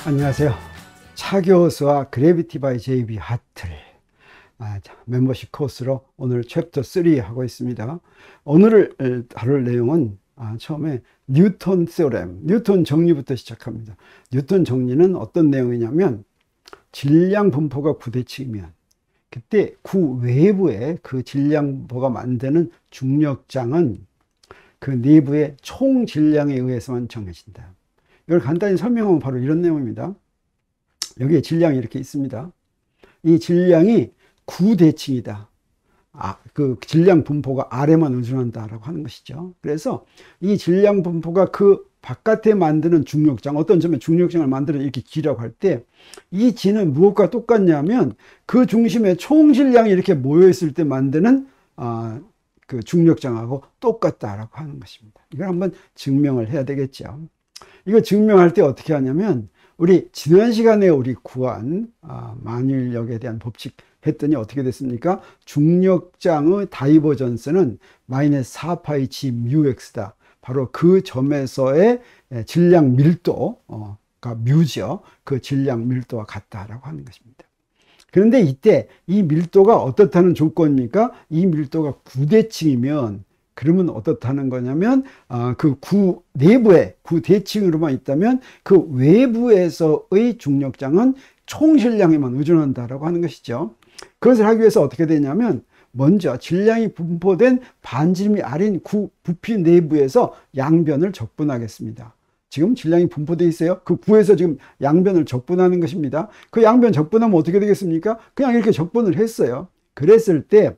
안녕하세요. 차교수와 그래비티 바이 JB 하트를 멤버십 코스로 오늘 챕터 3 하고 있습니다. 오늘 다룰 내용은 처음에 뉴턴 세오렘, 뉴턴 정리부터 시작합니다. 뉴턴 정리는 어떤 내용이냐면 질량 분포가 구대칭이면 그때 구 외부에 그 질량 분포가 만드는 중력장은 그 내부의 총 질량에 의해서만 정해진다. 이걸 간단히 설명하면 바로 이런 내용입니다. 여기에 질량이 이렇게 있습니다. 이 질량이 구대칭이다. 그 질량 분포가 아래만 의존한다라고 하는 것이죠. 그래서 이 질량 분포가 그 바깥에 만드는 중력장, 어떤 점에 중력장을 만드는 이렇게 G라고 할 때, 이 G는 무엇과 똑같냐면 그 중심에 총 질량이 이렇게 모여 있을 때 만드는 그 중력장하고 똑같다라고 하는 것입니다. 이걸 한번 증명을 해야 되겠죠. 이거 증명할 때 어떻게 하냐면 우리 지난 시간에 우리 구한 만유인력에 대한 법칙 했더니 어떻게 됐습니까? 중력장의 다이버전스는 마이너스 4파이 G 뮤X다. 바로 그 점에서의 질량 밀도가 뮤죠. 그 질량 밀도와 같다라고 하는 것입니다. 그런데 이때 이 밀도가 어떻다는 조건입니까? 이 밀도가 구대칭이면 그러면 어떻다는 거냐면 그 구 내부에 구대칭으로만 있다면 그 외부에서의 중력장은 총 질량에만 의존한다라고 하는 것이죠. 그것을 하기 위해서 어떻게 되냐면 먼저 질량이 분포된 반지름이 아닌 구 부피 내부에서 양변을 적분하겠습니다. 지금 질량이 분포되어 있어요. 그 구에서 지금 양변을 적분하는 것입니다. 그 양변 적분하면 어떻게 되겠습니까? 그냥 이렇게 적분을 했어요. 그랬을 때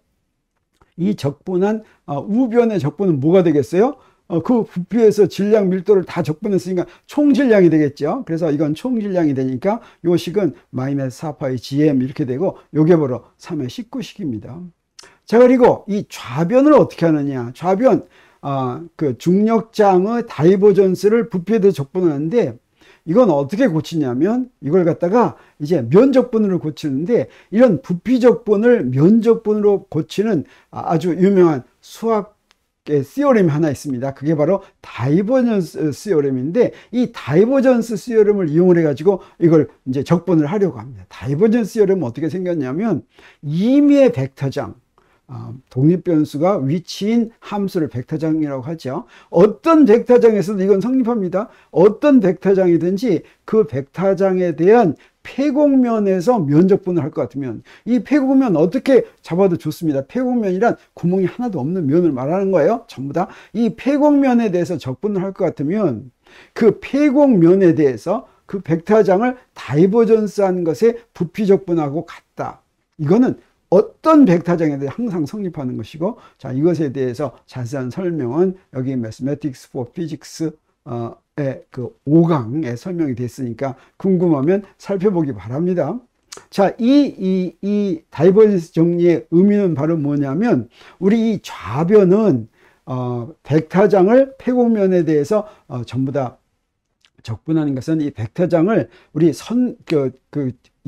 이 적분한 우변의 적분은 뭐가 되겠어요? 그 부피에서 질량 밀도를 다 적분했으니까 총질량이 되겠죠. 그래서 이건 총질량이 되니까 요 식은 마이너스 4파이 GM 이렇게 되고 요게 바로 3의 19식입니다. 자, 그리고 이 좌변을 어떻게 하느냐. 좌변, 그 중력장의 다이버전스를 부피에 대해 적분하는데 이건 어떻게 고치냐면 이걸 갖다가 이제 면적분으로 고치는데 이런 부피적분을 면적분으로 고치는 아주 유명한 수학의 시어렘이 하나 있습니다. 그게 바로 다이버전스 시어렘인데 이 다이버전스 시어렘을 이용을 해가지고 이걸 이제 적분을 하려고 합니다. 다이버전스 시어렘은 어떻게 생겼냐면 임의의 벡터장, 독립변수가 위치인 함수를 벡터장이라고 하죠. 어떤 벡터장에서도 이건 성립합니다. 어떤 벡터장이든지 그 벡터장에 대한 폐곡면에서 면적분을 할 것 같으면 이 폐곡면 어떻게 잡아도 좋습니다. 폐곡면이란 구멍이 하나도 없는 면을 말하는 거예요. 전부 다 이 폐곡면에 대해서 적분을 할 것 같으면 그 폐곡면에 대해서 그 벡터장을 다이버전스한 것에 부피 적분하고 같다. 이거는 어떤 벡터장에 대해 항상 성립하는 것이고, 자, 이것에 대해서 자세한 설명은 여기 Mathematics for Physics의 그 5강에 설명이 됐으니까 궁금하면 살펴보기 바랍니다. 자, 이 다이버전스 정리의 의미는 바로 뭐냐면, 우리 이 좌변은, 벡터장을 폐곡면에 대해서, 전부 다 적분하는 것은 이 벡터장을 우리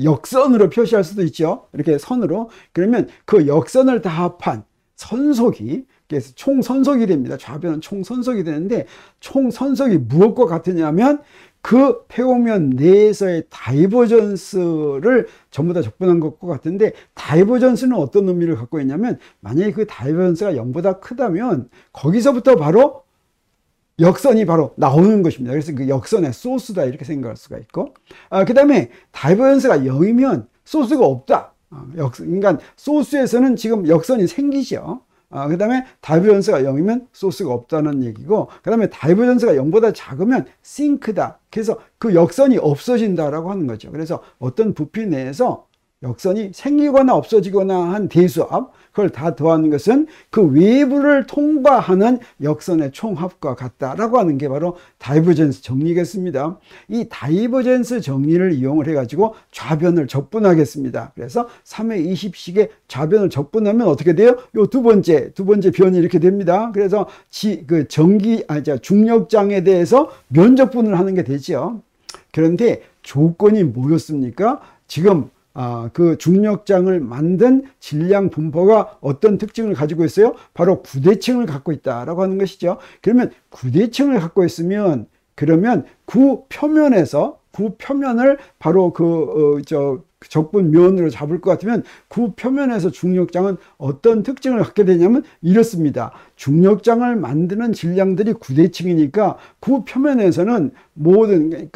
역선으로 표시할 수도 있죠. 이렇게 선으로. 그러면 그 역선을 다 합한 선속이, 그래서 총선속이 됩니다. 좌변은 총선속이 되는데, 총선속이 무엇과 같으냐면 그 폐곡면 내에서의 다이버전스를 전부 다 적분한 것과 같은데, 다이버전스는 어떤 의미를 갖고 있냐면, 만약에 그 다이버전스가 0보다 크다면 거기서부터 바로 역선이 바로 나오는 것입니다. 그래서 그 역선의 소스다 이렇게 생각할 수가 있고, 그 다음에 다이버전스가 0이면 소스가 없다. 그러니까 소스에서는 지금 역선이 생기죠. 그 다음에 다이버전스가 0이면 소스가 없다는 얘기고, 그 다음에 다이버전스가 0보다 작으면 싱크다. 그래서 그 역선이 없어진다라고 하는 거죠. 그래서 어떤 부피 내에서 역선이 생기거나 없어지거나 한 대수합, 그걸 다 더하는 것은 그 외부를 통과하는 역선의 총합과 같다라고 하는 게 바로 다이버전스 정리겠습니다. 이 다이버전스 정리를 이용을 해가지고 좌변을 적분하겠습니다. 그래서 3의 20식의 좌변을 적분하면 어떻게 돼요? 요 두 번째 변이 이렇게 됩니다. 그래서 중력장에 대해서 면적분을 하는 게 되죠. 그런데 조건이 뭐였습니까? 지금 그 중력장을 만든 질량 분포가 어떤 특징을 가지고 있어요? 바로 구대칭을 갖고 있다라고 하는 것이죠. 그러면 구대칭을 갖고 있으면, 그러면 구 표면에서 구 표면을 바로 적분 면으로 잡을 것 같으면 구 표면에서 중력장은 어떤 특징을 갖게 되냐면 이렇습니다. 중력장을 만드는 질량들이 구대칭이니까 구 표면에서는 모든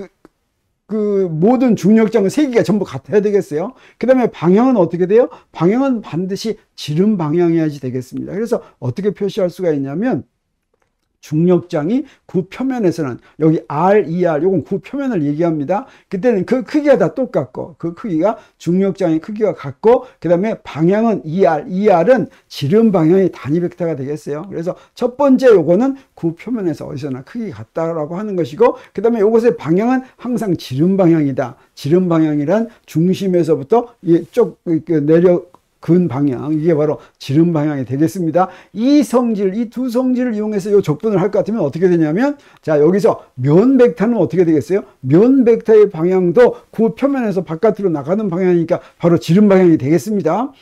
모든 중력장의 세기가 전부 같아야 되겠어요. 그 다음에 방향은 어떻게 돼요? 방향은 반드시 지름 방향이어야지 되겠습니다. 그래서 어떻게 표시할 수가 있냐면 중력장이 구 표면에서는 여기 R, ER 요건 구 표면을 얘기합니다. 그때는 그 크기가 다 똑같고 그 크기가 중력장의 크기가 같고 그 다음에 방향은 ER은 지름 방향의 단위 벡터가 되겠어요. 그래서 첫 번째 요거는 구 표면에서 어디서나 크기 같다라고 하는 것이고 그 다음에 요것의 방향은 항상 지름 방향이다. 지름 방향이란 중심에서부터 쭉 내려 근 방향, 이게 바로 지름 방향이 되겠습니다. 이 두 성질을 이용해서 이 적분을 할 것 같으면 어떻게 되냐면, 자, 여기서 면 벡터는 어떻게 되겠어요? 면 벡터의 방향도 그 표면에서 바깥으로 나가는 방향이니까 바로 지름 방향이 되겠습니다.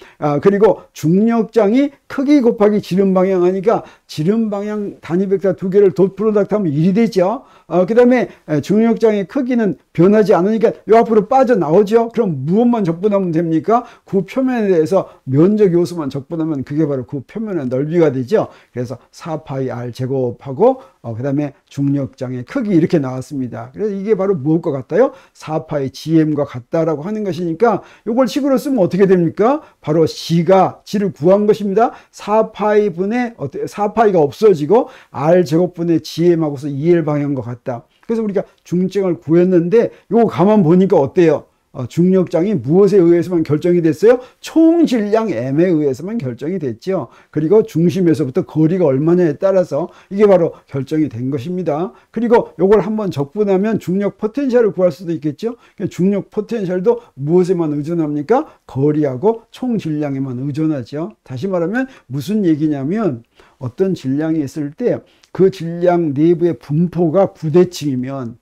그리고 중력장이 크기 곱하기 지름 방향 하니까 지름 방향 단위 벡터 두 개를 덧 프로덕트 하면 1이 되죠. 그 다음에 중력장의 크기는 변하지 않으니까 요 앞으로 빠져나오죠. 그럼 무엇만 적분하면 됩니까? 그 표면에 대해서 면적 요소만 적분하면 그게 바로 그 표면의 넓이가 되죠. 그래서 4파이 r 제곱하고 그 다음에 중력장의 크기 이렇게 나왔습니다. 그래서 이게 바로 무엇과 같아요? 4파이 gm과 같다라고 하는 것이니까 이걸 식으로 쓰면 어떻게 됩니까? 바로 G를 구한 것입니다. 4파이가 없어지고 r 제곱분의 gm하고서 2l 방향과 같다. 그래서 우리가 중증을 구했는데 이거 가만 보니까 어때요? 중력장이 무엇에 의해서만 결정이 됐어요? 총 질량 m에 의해서만 결정이 됐죠. 그리고 중심에서부터 거리가 얼마냐에 따라서 이게 바로 결정이 된 것입니다. 그리고 이걸 한번 적분하면 중력 포텐셜을 구할 수도 있겠죠. 중력 포텐셜도 무엇에만 의존합니까? 거리하고 총 질량에만 의존하죠. 다시 말하면 무슨 얘기냐면 어떤 질량이 있을 때 그 질량 내부의 분포가 구대칭이면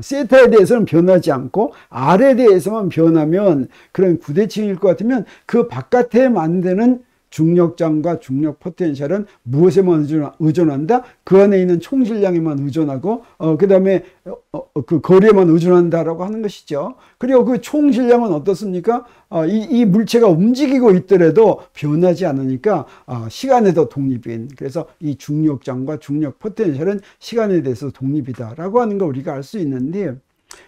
세타에 대해서는 변하지 않고 R에 대해서만 변하면 그런 구대칭일 것 같으면 그 바깥에 만드는 중력장과 중력 포텐셜은 무엇에만 의존한다? 그 안에 있는 총질량에만 의존하고 그 다음에 그 거리에만 의존한다라고 하는 것이죠. 그리고 그 총질량은 어떻습니까? 이 물체가 움직이고 있더라도 변하지 않으니까 시간에도 독립인, 그래서 이 중력장과 중력 포텐셜은 시간에 대해서 독립이다라고 하는 거 우리가 알 수 있는데,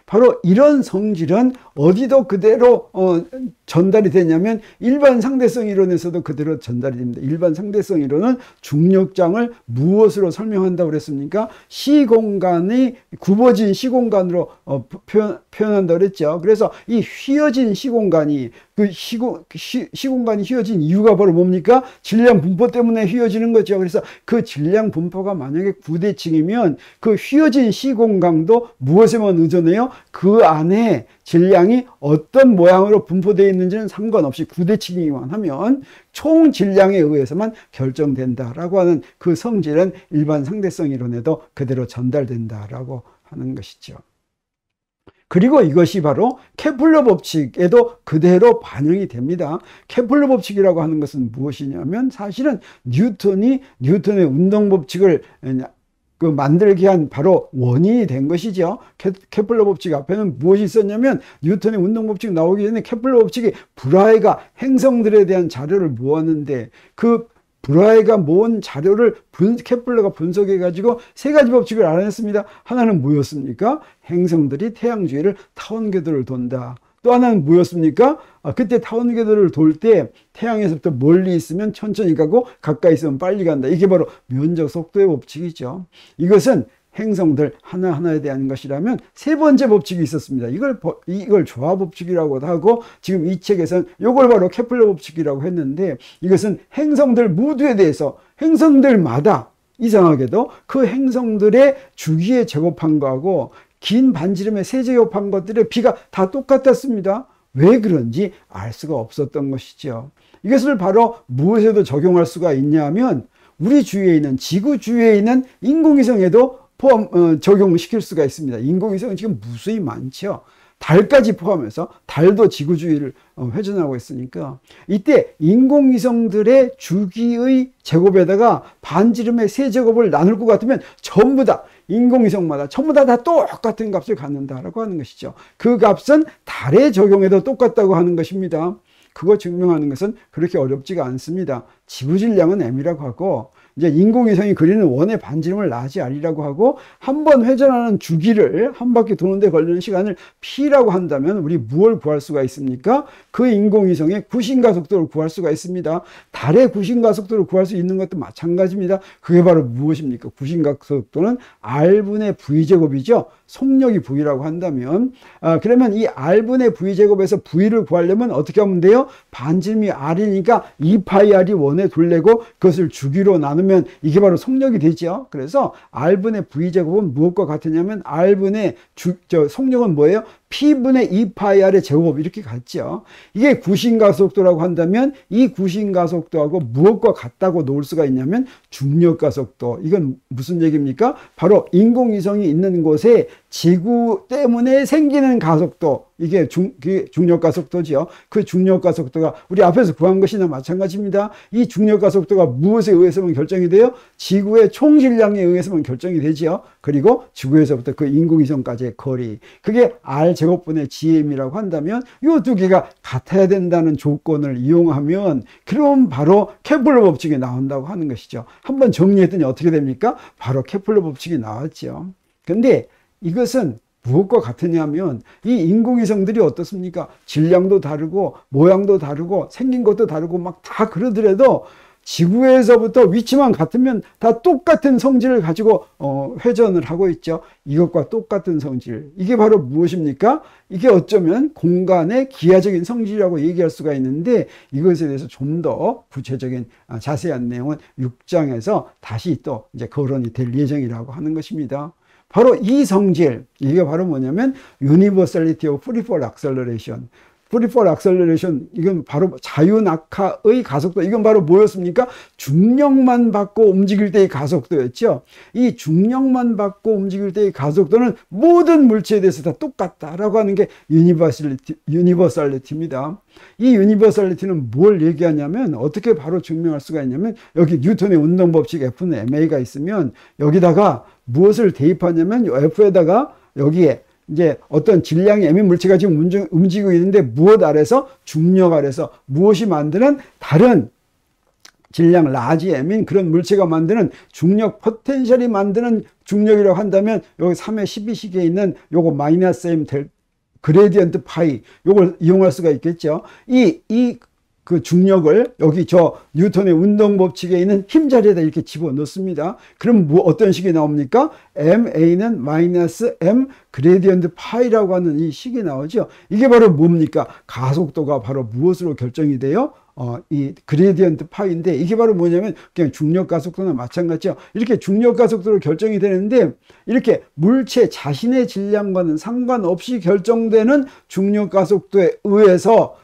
바로 이런 성질은 어디도 그대로 전달이 되냐면 일반 상대성 이론에서도 그대로 전달이 됩니다. 일반 상대성 이론은 중력장을 무엇으로 설명한다고 그랬습니까? 시공간이 굽어진 시공간으로 표현한다고 그랬죠. 그래서 이 휘어진 시공간이 시공간이 휘어진 이유가 바로 뭡니까? 질량 분포 때문에 휘어지는 거죠. 그래서 그 질량 분포가 만약에 구대칭이면 그 휘어진 시공간도 무엇에만 의존해요? 그 안에 질량이 어떤 모양으로 분포되어 있는지는 상관없이 구대칭이기만 하면 총 질량에 의해서만 결정된다라고 하는 그 성질은 일반 상대성 이론에도 그대로 전달된다라고 하는 것이죠. 그리고 이것이 바로 케플러 법칙에도 그대로 반영이 됩니다. 케플러 법칙이라고 하는 것은 무엇이냐면 사실은 뉴턴의 운동 법칙을 만들게 한 바로 원인이 된 것이죠. 케플러 법칙 앞에는 무엇이 있었냐면 뉴턴의 운동 법칙 나오기 전에 케플러 법칙이 브라해가 행성들에 대한 자료를 모았는데 그 브라해가 모은 자료를 케플러가 분석해 가지고 세 가지 법칙을 알아냈습니다. 하나는 뭐였습니까? 행성들이 태양 주위를 타원 궤도를 돈다. 또 하나는 뭐였습니까? 그때 타원 궤도를 돌 때 태양에서부터 멀리 있으면 천천히 가고 가까이 있으면 빨리 간다. 이게 바로 면적 속도의 법칙이죠. 이것은 행성들 하나하나에 대한 것이라면 세 번째 법칙이 있었습니다. 이걸 조화 법칙이라고도 하고 지금 이 책에서는 이걸 바로 케플러 법칙이라고 했는데, 이것은 행성들 모두에 대해서 행성들마다 이상하게도 그 행성들의 주기에 제곱한 거하고 긴 반지름에 세제곱한 것들의 비가 다 똑같았습니다. 왜 그런지 알 수가 없었던 것이죠. 이것을 바로 무엇에도 적용할 수가 있냐면 우리 주위에 있는 지구 주위에 있는 인공위성에도 적용시킬 수가 있습니다. 인공위성은 지금 무수히 많죠. 달까지 포함해서 달도 지구 주위를 회전하고 있으니까 이때 인공위성들의 주기의 제곱에다가 반지름의 세제곱을 나눌 것 같으면 전부 다 인공위성마다 전부 다 똑같은 값을 갖는다라고 하는 것이죠. 그 값은 달에 적용해도 똑같다고 하는 것입니다. 그거 증명하는 것은 그렇게 어렵지가 않습니다. 지구 질량은 m이라고 하고, 이제 인공위성이 그리는 원의 반지름을 라지 r이라고 하고, 한 번 회전하는 주기를 한 바퀴 도는데 걸리는 시간을 p라고 한다면 우리 무엇을 구할 수가 있습니까? 그 인공위성의 구신가속도를 구할 수가 있습니다. 달의 구신가속도를 구할 수 있는 것도 마찬가지입니다. 그게 바로 무엇입니까? 구신가속도는 r분의 v제곱이죠. 속력이 v라고 한다면, 그러면 이 r분의 v제곱에서 v를 구하려면 어떻게 하면 돼요? 반지름이 r이니까 2πr이 원에 둘레고 그것을 주기로 나누면 이게 바로 속력이 되죠. 그래서 r분의 v제곱은 무엇과 같으냐면 r분의 속력은 뭐예요? p분의 2πr의 제곱, 이렇게 같죠. 이게 구신가속도라고 한다면 이 구신가속도하고 무엇과 같다고 놓을 수가 있냐면 중력가속도. 이건 무슨 얘기입니까? 바로 인공위성이 있는 곳에 지구 때문에 생기는 가속도, 이게 중력가속도죠. 그 중력가속도가 우리 앞에서 구한 것이나 마찬가지입니다. 이 중력가속도가 무엇에 의해서만 결정이 돼요? 지구의 총질량에 의해서만 결정이 되죠. 그리고 지구에서부터 그 인공위성까지의 거리, 그게 r제곱분의 gm이라고 한다면 이 두 개가 같아야 된다는 조건을 이용하면, 그럼 바로 케플러 법칙이 나온다고 하는 것이죠. 한번 정리했더니 어떻게 됩니까? 바로 케플러 법칙이 나왔죠. 근데 이것은 무엇과 같으냐면, 이 인공위성들이 어떻습니까? 질량도 다르고 모양도 다르고 생긴 것도 다르고 막 다 그러더라도 지구에서부터 위치만 같으면 다 똑같은 성질을 가지고 회전을 하고 있죠. 이것과 똑같은 성질, 이게 바로 무엇입니까? 이게 어쩌면 공간의 기하적인 성질이라고 얘기할 수가 있는데, 이것에 대해서 좀 더 구체적인 자세한 내용은 6장에서 다시 또 이제 거론이 될 예정이라고 하는 것입니다. 바로 이 성질, 이게 바로 뭐냐면 Universality of Free Fall Acceleration. Free Fall Acceleration, 이건 바로 자유낙하의 가속도. 이건 바로 뭐였습니까? 중력만 받고 움직일 때의 가속도였죠. 이 중력만 받고 움직일 때의 가속도는 모든 물체에 대해서 다 똑같다라고 하는 게 유니버설리티입니다. 이 유니버설리티는 뭘 얘기하냐면, 어떻게 바로 증명할 수가 있냐면, 여기 뉴턴의 운동법칙 F는 ma가 있으면 여기다가 무엇을 대입하냐면, F에다가 여기에 이제 어떤 질량이 m인 물체가 지금 움직이고 있는데, 무엇 아래서? 중력 아래서 무엇이 만드는 다른 질량 라지 m인 그런 물체가 만드는 중력 포텐셜이 만드는 중력이라고 한다면, 여기 3의 12식에 있는 요거 마이너스 m 될 그레디언트 파이, 요걸 이용할 수가 있겠죠. 그 중력을 여기 저 뉴턴의 운동 법칙에 있는 힘 자리에다 이렇게 집어 넣습니다. 그럼 어떤 식이 나옵니까? ma는 마이너스 m 그레디언트 파이라고 하는 이 식이 나오죠. 이게 바로 뭡니까? 가속도가 바로 무엇으로 결정이 돼요? 이 그레디언트 파이인데, 이게 바로 뭐냐면 그냥 중력 가속도나 마찬가지죠. 이렇게 중력 가속도로 결정이 되는데, 이렇게 물체 자신의 질량과는 상관없이 결정되는 중력 가속도에 의해서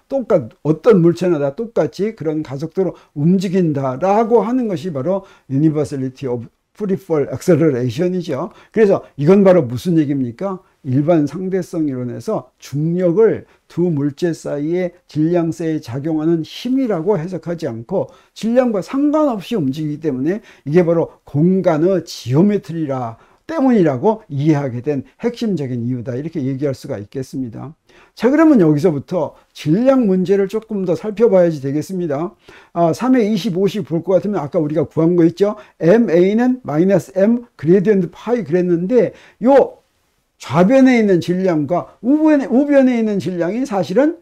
어떤 물체나 다 똑같이 그런 가속도로 움직인다라고 하는 것이 바로 Universality of Free Fall Acceleration이죠. 그래서 이건 바로 무슨 얘기입니까? 일반 상대성 이론에서 중력을 두 물체 사이의 질량세에 작용하는 힘이라고 해석하지 않고 질량과 상관없이 움직이기 때문에 이게 바로 공간의 지오메트리라 때문이라고 이해하게 된 핵심적인 이유다, 이렇게 얘기할 수가 있겠습니다. 자, 그러면 여기서부터 질량 문제를 조금 더 살펴봐야지 되겠습니다. 3의 25씩 볼 것 같으면 아까 우리가 구한 거 있죠. ma는 마이너스 m 그레디언트 파이 그랬는데, 요 좌변에 있는 질량과 우변에 있는 질량이 사실은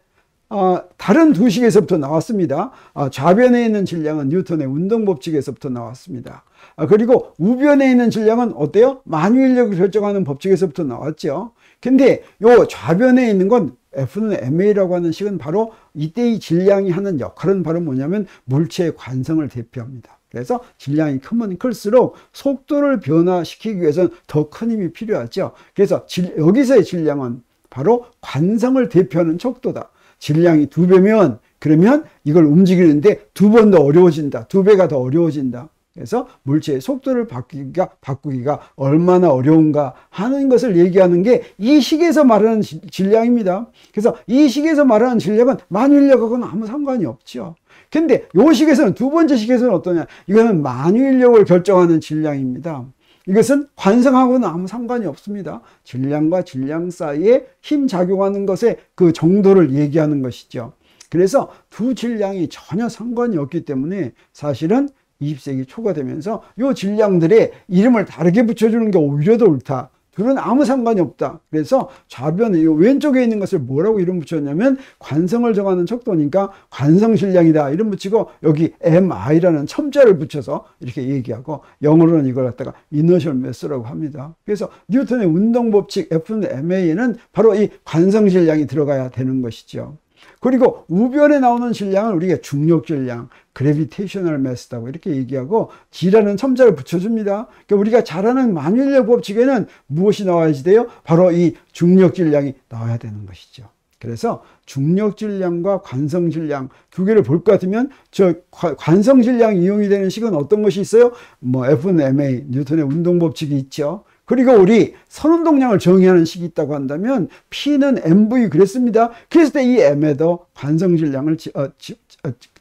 다른 두 식에서부터 나왔습니다. 좌변에 있는 질량은 뉴턴의 운동법칙에서부터 나왔습니다. 그리고 우변에 있는 질량은 어때요? 만유인력을 결정하는 법칙에서부터 나왔죠. 근데 요 좌변에 있는 건 F는 ma라고 하는 식은 바로 이때의 질량이 하는 역할은 바로 뭐냐면 물체의 관성을 대표합니다. 그래서 질량이 크면 클수록 속도를 변화시키기 위해서는 더 큰 힘이 필요하죠. 그래서 여기서의 질량은 바로 관성을 대표하는 척도다. 질량이 2배면 그러면 이걸 움직이는데 2번 더 어려워진다. 2배가 더 어려워진다. 그래서 물체의 속도를 바꾸기가 얼마나 어려운가 하는 것을 얘기하는 게 이 식에서 말하는 질량입니다. 그래서 이 식에서 말하는 질량은 만유인력하고는 아무 상관이 없죠. 근데 요 식에서는, 두 번째 식에서는 어떠냐? 이거는 만유인력을 결정하는 질량입니다. 이것은 관성하고는 아무 상관이 없습니다. 질량과 질량 사이에 힘 작용하는 것의 그 정도를 얘기하는 것이죠. 그래서 두 질량이 전혀 상관이 없기 때문에 사실은 20세기 초가 되면서 이 질량들의 이름을 다르게 붙여주는 게 오히려 더 옳다. 둘은 아무 상관이 없다. 그래서 좌변에 왼쪽에 있는 것을 뭐라고 이름 붙였냐면 관성을 정하는 척도니까 관성질량이다 이름 붙이고 여기 MI라는 첨자를 붙여서 이렇게 얘기하고 영어로는 이걸 갖다가 inertial mass라고 합니다. 그래서 뉴턴의 운동법칙 F는 MA에는 바로 이 관성질량이 들어가야 되는 것이죠. 그리고 우변에 나오는 질량은 우리가 중력질량, gravitational mass라고 이렇게 얘기하고 G라는 첨자를 붙여줍니다. 그러니까 우리가 잘 아는 만유인력 법칙에는 무엇이 나와야지 돼요? 바로 이 중력질량이 나와야 되는 것이죠. 그래서 중력질량과 관성질량 두 개를 볼 것 같으면 저 관성질량 이용이 되는 식은 어떤 것이 있어요? 뭐 F는 ma, 뉴턴의 운동법칙이 있죠. 그리고 우리 선운동량을 정의하는 식이 있다고 한다면 P는 mv 그랬습니다. 그랬을 때 이 m에도 관성질량을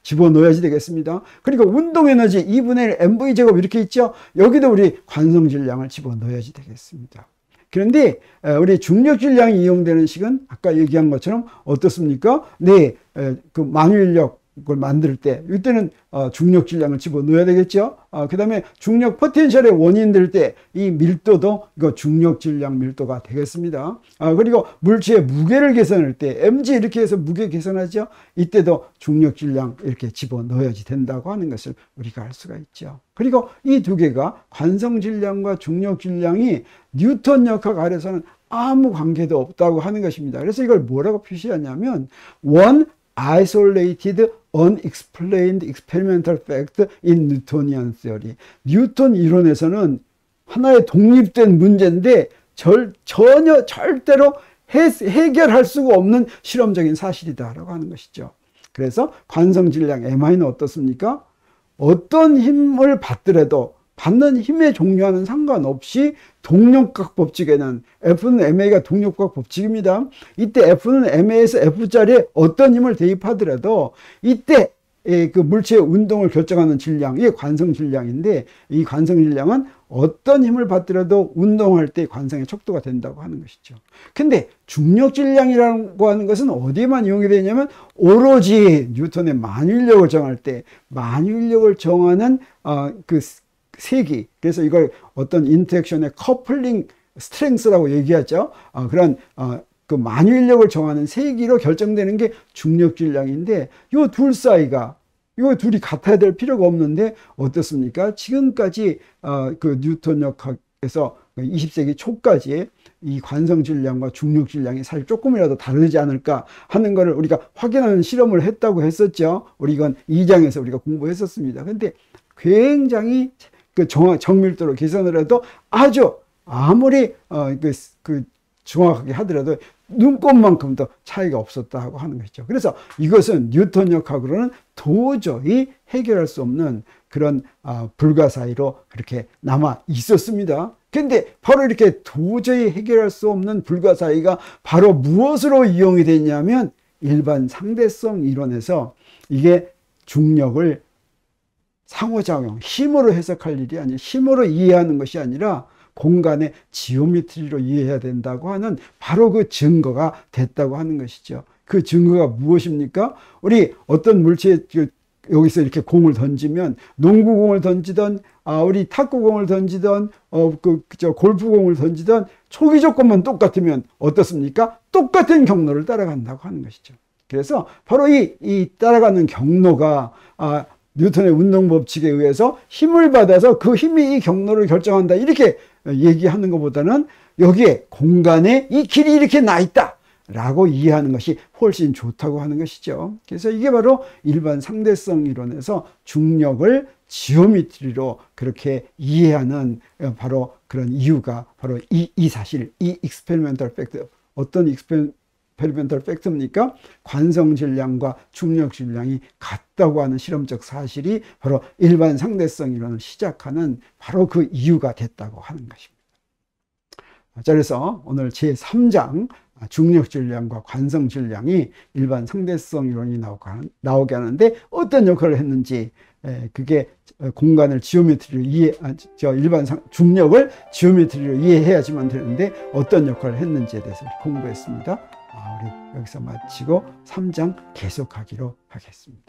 집어넣어야지 되겠습니다. 그리고 운동에너지 2분의 1 mv 제곱 이렇게 있죠. 여기도 우리 관성질량을 집어넣어야지 되겠습니다. 그런데 우리 중력질량이 이용되는 식은 아까 얘기한 것처럼 어떻습니까? 네, 그 만유인력 을 만들 때 이때는 중력 질량을 집어넣어야 되겠죠. 그 다음에 중력 포텐셜의 원인 될 때 이 밀도도 이거 중력 질량 밀도가 되겠습니다. 그리고 물체의 무게를 계산할 때 mg 이렇게 해서 무게 계산하죠. 이때도 중력 질량 이렇게 집어넣어야지 된다고 하는 것을 우리가 알 수가 있죠. 그리고 이 두 개가 관성 질량과 중력 질량이 뉴턴 역학 아래서는 아무 관계도 없다고 하는 것입니다. 그래서 이걸 뭐라고 표시하냐면 one isolated unexplained experimental fact in Newtonian theory. 뉴턴 이론에서는 하나의 독립된 문제인데 전혀 절대로 해결할 수가 없는 실험적인 사실이다라고 하는 것이죠. 그래서 관성질량 MI는 어떻습니까? 어떤 힘을 받더라도 받는 힘의 종류와는 상관없이 동력각 법칙에는 F는 MA가 동력각 법칙입니다. 이때 F는 MA에서 F자리에 어떤 힘을 대입하더라도 이때 그 물체의 운동을 결정하는 질량, 이게 관성 질량인데 이 관성 질량은 어떤 힘을 받더라도 운동할 때 관성의 척도가 된다고 하는 것이죠. 근데 중력 질량이라고 하는 것은 어디에만 이용이 되냐면 오로지 뉴턴의 만유인력을 정할 때 만유인력을 정하는 그 세기, 그래서 이걸 어떤 인터랙션의 커플링 스트렝스라고 얘기하죠. 그런 그 만유인력을 정하는 세기로 결정되는 게 중력 질량인데 이 둘 사이가 이 둘이 같아야 될 필요가 없는데 어떻습니까? 지금까지 그 뉴턴 역학에서 20세기 초까지 이 관성 질량과 중력 질량이 사실 조금이라도 다르지 않을까 하는 것을 우리가 확인하는 실험을 했다고 했었죠. 우리 이건 2장에서 우리가 공부했었습니다. 근데 굉장히 그 정밀도로 계산을 해도 아주 아무리 정확하게 하더라도 눈곱만큼도 차이가 없었다고 하는 것이죠. 그래서 이것은 뉴턴 역학으로는 도저히 해결할 수 없는 그런 불가사의로 그렇게 남아 있었습니다. 근데 바로 이렇게 도저히 해결할 수 없는 불가사의가 바로 무엇으로 이용이 됐냐면 일반 상대성 이론에서 이게 중력을 상호작용, 힘으로 해석할 일이 아니라 힘으로 이해하는 것이 아니라 공간의 지오메트리로 이해해야 된다고 하는 바로 그 증거가 됐다고 하는 것이죠. 그 증거가 무엇입니까? 우리 어떤 물체에 여기서 이렇게 공을 던지면 농구공을 던지던 우리 탁구공을 던지던 골프공을 던지던 초기 조건만 똑같으면 어떻습니까? 똑같은 경로를 따라간다고 하는 것이죠. 그래서 바로 이 따라가는 경로가 뉴턴의 운동법칙에 의해서 힘을 받아서 그 힘이 이 경로를 결정한다 이렇게 얘기하는 것보다는 여기에 공간에 이 길이 이렇게 나 있다 라고 이해하는 것이 훨씬 좋다고 하는 것이죠. 그래서 이게 바로 일반 상대성 이론에서 중력을 지오메트리로 그렇게 이해하는 바로 그런 이유가 바로 이 사실, 이 experimental fact, 어떤 experimental fact입니까? 관성 질량과 중력 질량이 같다고 하는 실험적 사실이 바로 일반 상대성 이론을 시작하는 바로 그 이유가 됐다고 하는 것입니다. 자, 그래서 오늘 제3장 중력 질량과 관성 질량이 일반 상대성 이론이 나오게 하는데 어떤 역할을 했는지 그게 공간을 지오메트리로 중력을 지오메트리로 이해해야지만 되는데 어떤 역할을 했는지에 대해서 공부했습니다. 우리 여기서 마치고 3장 계속하기로 하겠습니다.